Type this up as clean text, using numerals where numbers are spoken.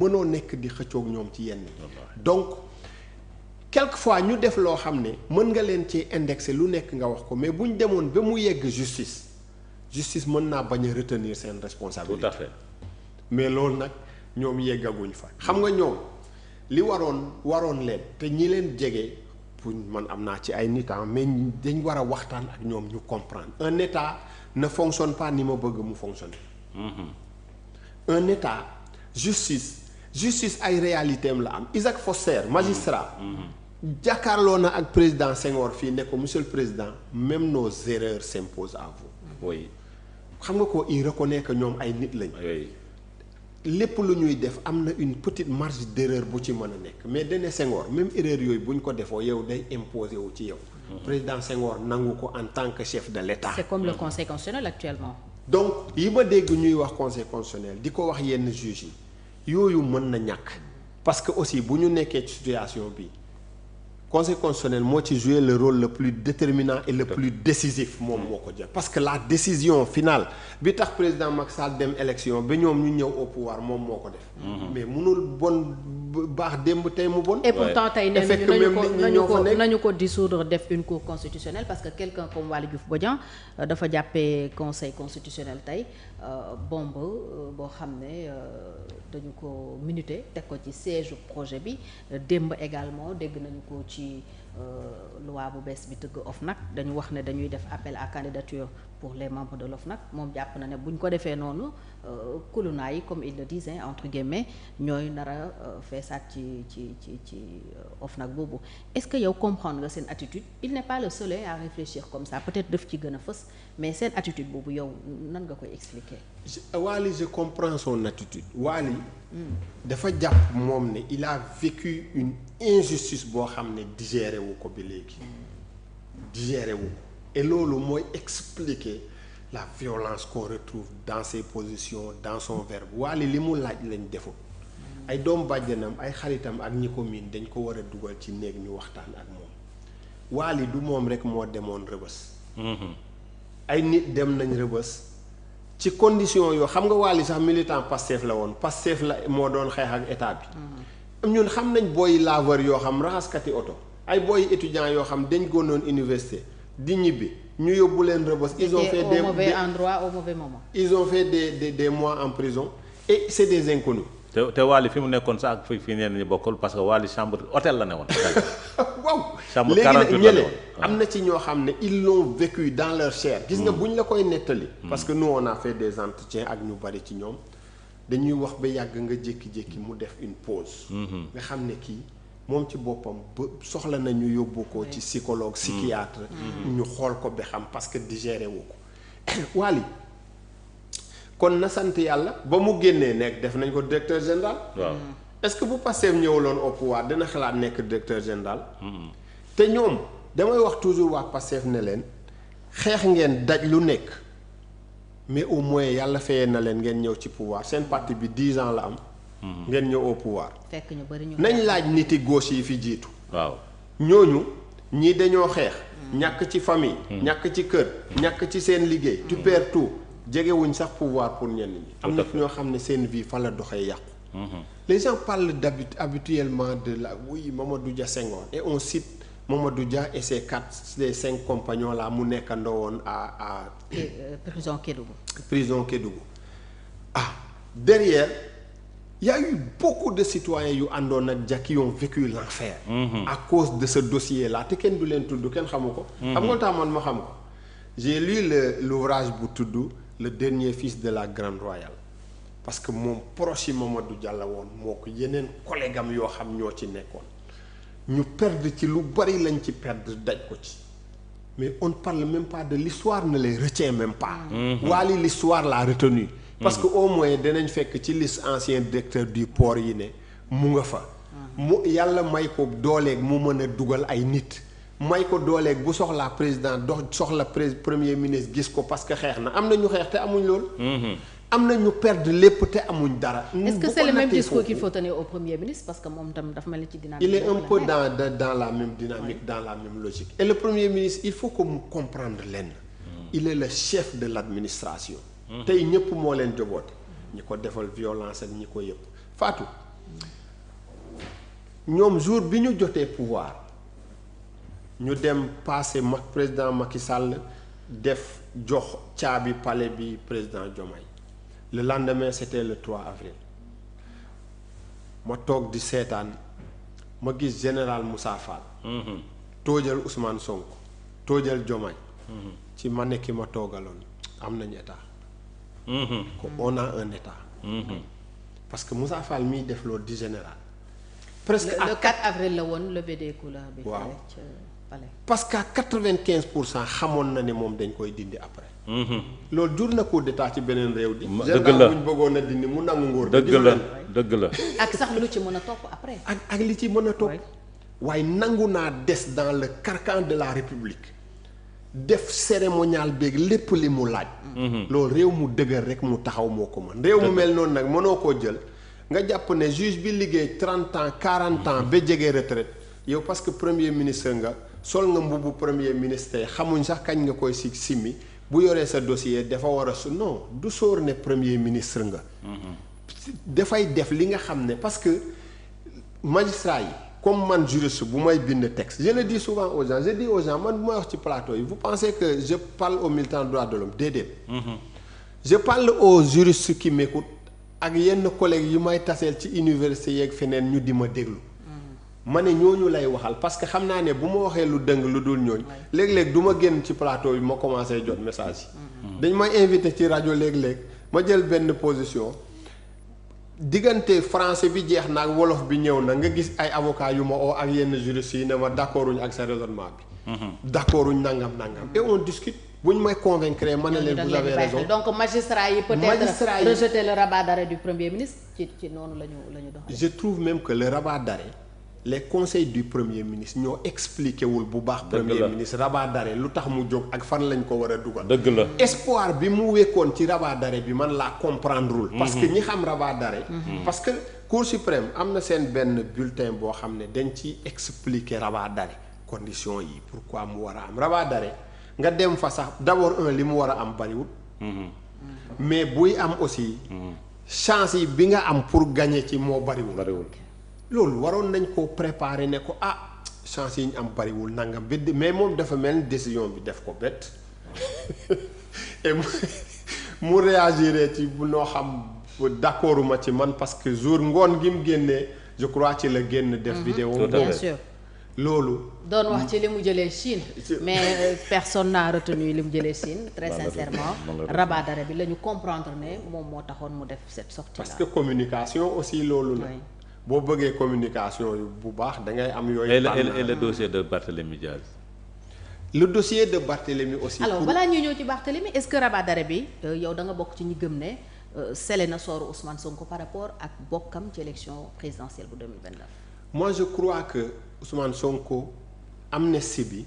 mënoo nekk di xëccoog ñoom ci yenn donc quelquefois ñu def loo xam ne mën nga leen ci indexé lu nekk nga wax ko mais bu ñu demoon ba mu yegg justice mën naa bañ a retenir seen responsabilité. Tout à fait. mais loolu nag ñoom yeggaguñ fa xam nga ñoom li waroon leen te ñi leen jege pour man am naa ci ay nit mais dañ war a waxtaan ak ñoom ñu comprendre un état ne fonctionne pas ni ma bëgg mu fonctionner. Un état justice ay réalité am la am Isaac Foster magistrat jàkkaarloo na ak président Senghor fii ne ko monsieur le président même nos erreurs s'imposent à vous. oui. xam nga ko il reconnaît que ñoom ay nit lañ. oui. lépp lu ñuy def am na une petite marge d'erreur bu ci mën a nekk mais dane Senghor même erreur yooyu bu ñu ko defoo yow day imposer wu ci yow. président Senghor nangu ko en tant que chef de l'État. C'est comme le Conseil constitutionnel actuellement. donc yi ma dégg ñuy wax Conseil constitutionnel di ko wax yenn juges yi yooyu mën na ñàkk parce que aussi bu ñu nekkee ci situation bi Conseil constitutionnel moo ci jouer le rôle le plus déterminant et le plus décisif moom moo ko jël parce que la décision finale bi tax président Macky Sall dem élection ba ñoom ñu ñëw au pouvoir moom moo ko def. mais mënul bon baax démb tey mu bon. et pourtant tey nañu ko dissoudre def une cour constitutionnelle parce que quelqu'un comme Waly Diouf Bodian dafa jàppee conseil constitutionnel tey bombe boo xam ne dañu ko minuté teg ko ci siège projet bi démb également dégg nañu ko ci loi bu bees bi tëgg OFNAC dañu wax ne dañuy def appel à candidature pour les membres de l'OFNAC moom jàpp na ne bu ñu ko defee noonu kulunaa yi comme il le disait entre guillemets ñooy nar a feesaat ci OFNAC boobu est-ce que yow comprendre nga seen attitude il n'est pas le seul à réfléchir comme ça peut-être daf ci gën a fës mais seen attitude boobu yow nan nga koy expliquer. Waly je comprends son attitude Waly dafa jàpp moom ne il a vécu une injustice boo xam ne digéré wu ko bi léegi digéré wu ko et loolu mooy expliquer la violence qu'on retrouve dans ses positions dans son verbe Waly li mu laaj lañ deful ay doom bàjjanam ay xaritam ak ñi ko miin dañ ko war a dugal ci néeg ñu waxtaan ak moom Waly du moom rek moo demoon Rëbës ay nit dem nañ Rëbës ci condition yoo xam nga Waly sax militant Pastef la woon Pastef la moo doon xeex ak état bi ñun xam nañ booy laveur yoo xam raxaskati oto ay booy étudiants yoo xam dañ goonoon université di ñibbi ñu yóbbu leen Rëbës ils ont fait au mauvais endroit au mauvais moment ils ont fait des mois en prison et c'est des inconnus te Waly fi mu nekkoon sax ak fii ñenn ñi bokkul parce que Waly chambre hôtel la ne woon waaw chambre léegi 48 nag la ñële ne woon am na ci ñoo xam ne ils l'ont vécu dans leur chair gis nga buñ la koy nettali parce que nous on a fait des entretiens ak ñu bari ci ñoom dañuy wax ba yàgg nga jékki-jékki mu def une pause nga xam ne kii moom ci boppam ba soxla na ñu yóbbu ko ci psychologue psychiatre ñu xool ko ba xam parce que digéré wu ko Waly kon na sant yàlla ba mu génnee nekk def nañ ko directeur général waaw est-ce que bu Pastef ñëwuloon au pouvoir dina xalaat nekk directeur général te ñoom damay wax toujours waa Pastef ne leen xeex ngeen daj lu nekk mais au moins yàlla fayee na leen ngeen ñëw ci pouvoir seen parti bi 10 ans la am ngeen ñëw au pouvoir fekk ñu bari ñu nañ laaj niti gauche yi fi jiitu waaw ñooñu ñii dañoo xeex ñàkk ci famille ñàkk ci kër ñàkk ci seen liggéey tu perds tout jegewuñ sax pouvoir pour ñenn ñi am na ñoo xam ne seen vie fa la doxee yàqu les gens parlent habituellement de la oui Mamadou Dia Senghor et on cite Mamadou Dia et ses 5 compagnons là mu nekkandoo woon à prison Kédougou derrière il y a eu beaucoup de citoyens yu àndoon ak Dia qui ont vécu l'enfer à cause de ce dossier là te kenn du leen tudd kenn xamu ko xam nga tax man ma xam ko j'ai lu l'ouvrage bu tudd le dernier fils de la Grande Royale parce que moom proche yi Mamadou Dia la woon moo ko yeneen collègue am yoo xam ñoo ci nekkoon ñu perdre ci lu bari lañ ci perdre daj ko ci mais on ne parle même pas de l'histoire ne les retient même pas Waly l'histoire l'a retenu parce que au moins danañ fekk ci liste ancien directeur du port yi ne mu nga fa mu yàlla may ko dooleeg mu mën a dugal ay nit may ko dooleeg bu soxlaa président soxla premier ministre gis ko parce que xeex na am na ñu xeex te amuñ loolu am na ñu perdre lépp te amuñ dara. Est-ce que c'est le même discours qu'il faut tenir au Premier ministre parce que moom tam dafa mel ni ci dynamique. Il est un peu dans la même dynamique, dans la même logique. Et le Premier ministre il faut que mu comprendre leen. Il est le chef de l'administration. tey ñëpp moo leen joboote. ñi ko defal violence ak ñi ko yëpp Fatou ñoom jour bi ñu jotee pouvoir ñu dem passé président Macky Sall def jox caabi palais bi président Diomaye le lendemain c'était le 3 avril ma toog di seetaan ma gis général Moussa Fall. toojal Ousmane Sonko toojal Diomaye. ci ma nekki ma toogaloon am nañu état. on a un état. parce que Moussa Fall miy def loolu di général. presque le 4 avril la woon levée des couleurs bi. waaw palais. parce qu'à 95% xamoon na ne moom dañ koy dindi après. loolu jur na coup d'état ci beneen réew di. dëgg la buñ bëggoon a dindi mu nangu nguur. dëgg la. ak sax lu ci mën a topp après. ak li ci mën a topp. waaye nangu naa des dans le carcan de la République. def cérémonial beeg lépp li mu laaj. loolu réew mu dëgër rek mu taxaw moo ko mën. réew mu mel noonu nag mënoo koo jël nga jàpp ne juge bi liggéey 30 ans 40 ans ba jege retraite yow parce que premier ministre nga sol nga mbubbu premier ministre xamuñ sax kañ nga koy simmi bu yoree sa dossier dafa war a non du sóor ne premier ministre nga. dafay def li nga xam ne parce que magistrat yi. comme man juriste bu may bind texte je le dis souvent aux gens je dis aux gens man bu may wax ci plateau yi vous pensez que je parle aux militants droits de l'homme déedéet. je parle aux juristes qui m'écoutent ak yenn collègues yi may taseel ci université yeeg feneen ñu di ma déglu. ma ne ñooñu lay waxal parce que xam naa ne bu ma waxee lu dëng lu dul ñooñu. léeg-léeg du ma génn ci plateau yi ma commencé jot message yi. dañ may invité ci rajo léeg-léeg ma jël benn position. diggante français bi jeex na ak wolof bi ñëw na nga gis ay avocat yu ma oo ak yenn juristes yi ne ma d'accorduñ ak sa raisonnement bi. d'accorduñ nangam. et on discute bu ñu may convaincre ma ne leen vous avez raison. donc magistrat yi peut-être rejeter le rabat d'arrêt du premier ministre ci noonu la ñu doxalee. je trouve même que le rabat d'arrêt les conseils du premier ministre ñoo expliqué wul bu baax. premier ministre rabat d'arrêt lu tax mu jóg ak fan lañ ko war a dugal. dëgg la espoir bi mu wekkoon ci rabat d'arrêt bi man laa comprendrewul. parce que ñi xam rabat d'arrêt. parce que cour suprême am na seen benn bulletin boo xam ne dañ ci expliquer rabat d'arrêt conditions yi pourquoi mu war a am rabat d'arrêt nga dem fa sax d'abord li mu war a am bariwul. mais buy am aussi. chance yi bi nga am pour gagner ci moo bariwul. loolu waroon nañ ko préparer ne ko chance yi ñu am bariwul nangam bi mais moom dafa mel ni décision bi def ko bett et mu réagiré ci bu noo xam d'accorduma ci man parce que jour ngoon gi mu génnee je crois ci la génn def vidéo bien sûr loolu doon wax ci li mu jëlee Chine mais personne n'a retenu li mu jëlee Chine très sincèrement rabat d'arrêt bi la ñu comprendre ne moom moo taxoon mu def cette sortie là parce que communication aussi loolu la boo bëggee communication bu baax da ngay am yooyu. et le dossier de Barthélémy Diaz. le dossier de Barthélémy aussi. alors balaa ñuy ñëw ci Barthélémy est-ce que rabat d'arrêt bi yow da nga bokk ci ñi gëm ne scellé na sooru Ousmane Sonko par rapport ak bokkam ci élection présidentielle bu 2029. moi je crois que Ousmane Sonko amnistie bi